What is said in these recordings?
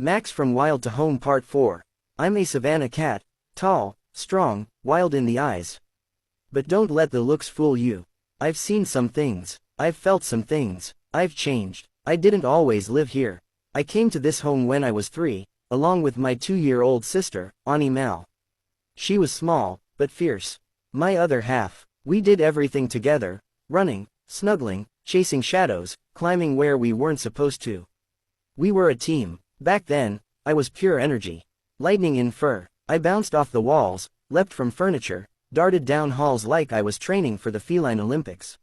Max from Wild to Home Part 4. I'm a savanna cat, tall, strong, wild in the eyes. But don't let the looks fool you. I've seen some things, I've felt some things, I've changed. I didn't always live here. I came to this home when I was 3, along with my 2-year-old sister, Annie Mal. She was small, but fierce. My other half. We did everything together, running, snuggling, chasing shadows, climbing where we weren't supposed to. We were a team. Back then, I was pure energy. Lightning in fur. I bounced off the walls, leapt from furniture, darted down halls like I was training for the feline Olympics.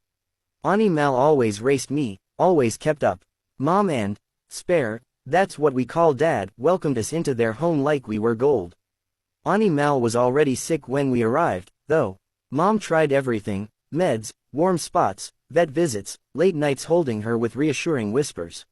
Annie Mal always raced me, always kept up. Mom and Spare, that's what we call Dad, welcomed us into their home like we were gold. Annie Mal was already sick when we arrived, though. Mom tried everything, meds, warm spots, vet visits, late nights holding her with reassuring whispers.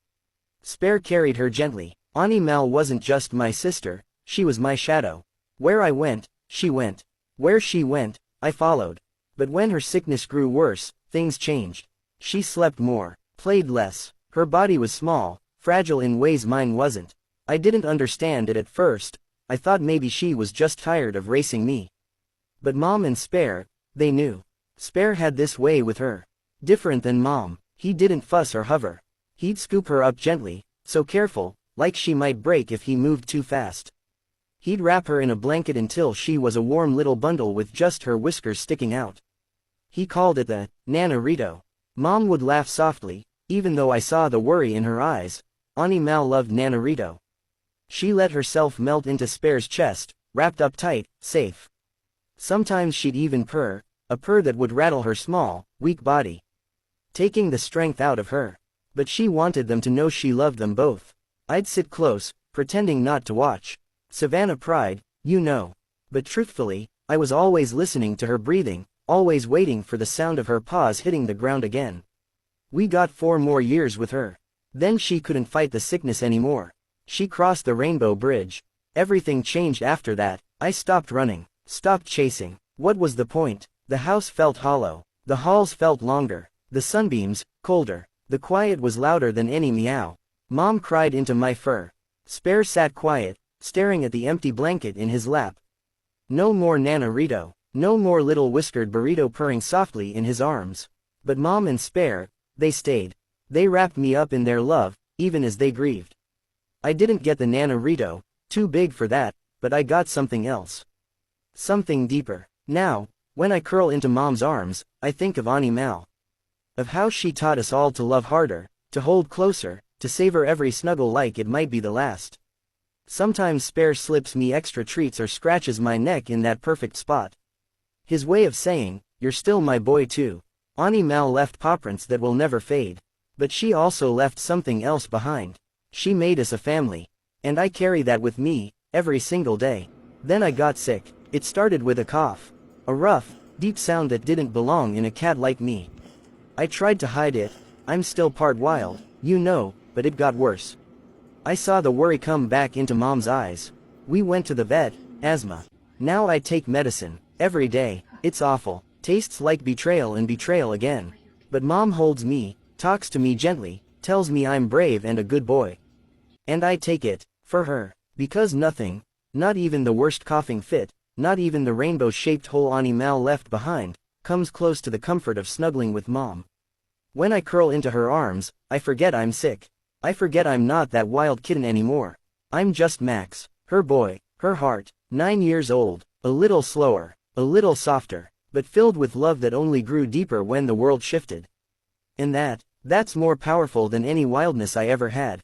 Spare carried her gently. Annie Mal wasn't just my sister, she was my shadow. Where I went, she went. Where she went, I followed. But when her sickness grew worse, things changed. She slept more, played less. Her body was small, fragile in ways mine wasn't. I didn't understand it at first. I thought maybe she was just tired of racing me. But Mom and Spare, they knew. Spare had this way with her. Different than Mom, he didn't fuss or hover. He'd scoop her up gently, so careful, like she might break if he moved too fast. He'd wrap her in a blanket until she was a warm little bundle with just her whiskers sticking out. He called it the Nanarito. Mom would laugh softly, even though I saw the worry in her eyes. Annie Mal loved Nanarito. She let herself melt into Spare's chest, wrapped up tight, safe. Sometimes she'd even purr, a purr that would rattle her small, weak body, taking the strength out of her. But she wanted them to know she loved them both. I'd sit close, pretending not to watch. Savannah pride, you know. But truthfully, I was always listening to her breathing, always waiting for the sound of her paws hitting the ground again. We got 4 more years with her. Then she couldn't fight the sickness anymore. She crossed the rainbow bridge. Everything changed after that. I stopped running, stopped chasing. What was the point? The house felt hollow. The halls felt longer. The sunbeams, colder. The quiet was louder than any meow. Mom cried into my fur. Spare sat quiet, staring at the empty blanket in his lap. No more Nanarito. No more little whiskered burrito purring softly in his arms. But Mom and Spare, they stayed. They wrapped me up in their love, even as they grieved. I didn't get the Nanarito, too big for that, but I got something else. Something deeper. Now, when I curl into Mom's arms, I think of Annie Mal. Of how she taught us all to love harder, to hold closer, to savor every snuggle like it might be the last. Sometimes Spare slips me extra treats or scratches my neck in that perfect spot. His way of saying, "You're still my boy too." Annie Mal left pawprints that will never fade. But she also left something else behind. She made us a family. And I carry that with me, every single day. Then I got sick. It started with a cough. A rough, deep sound that didn't belong in a cat like me. I tried to hide it. I'm still part wild, you know, but it got worse. I saw the worry come back into Mom's eyes. We went to the vet, asthma. Now I take medicine, every day. It's awful, tastes like betrayal and betrayal again. But Mom holds me, talks to me gently, tells me I'm brave and a good boy. And I take it, for her. Because nothing, not even the worst coughing fit, not even the rainbow-shaped hole Annie Mal left behind, comes close to the comfort of snuggling with Mom. When I curl into her arms, I forget I'm sick. I forget I'm not that wild kitten anymore. I'm just Max, her boy, her heart, 9 years old, a little slower, a little softer, but filled with love that only grew deeper when the world shifted. And that's more powerful than any wildness I ever had.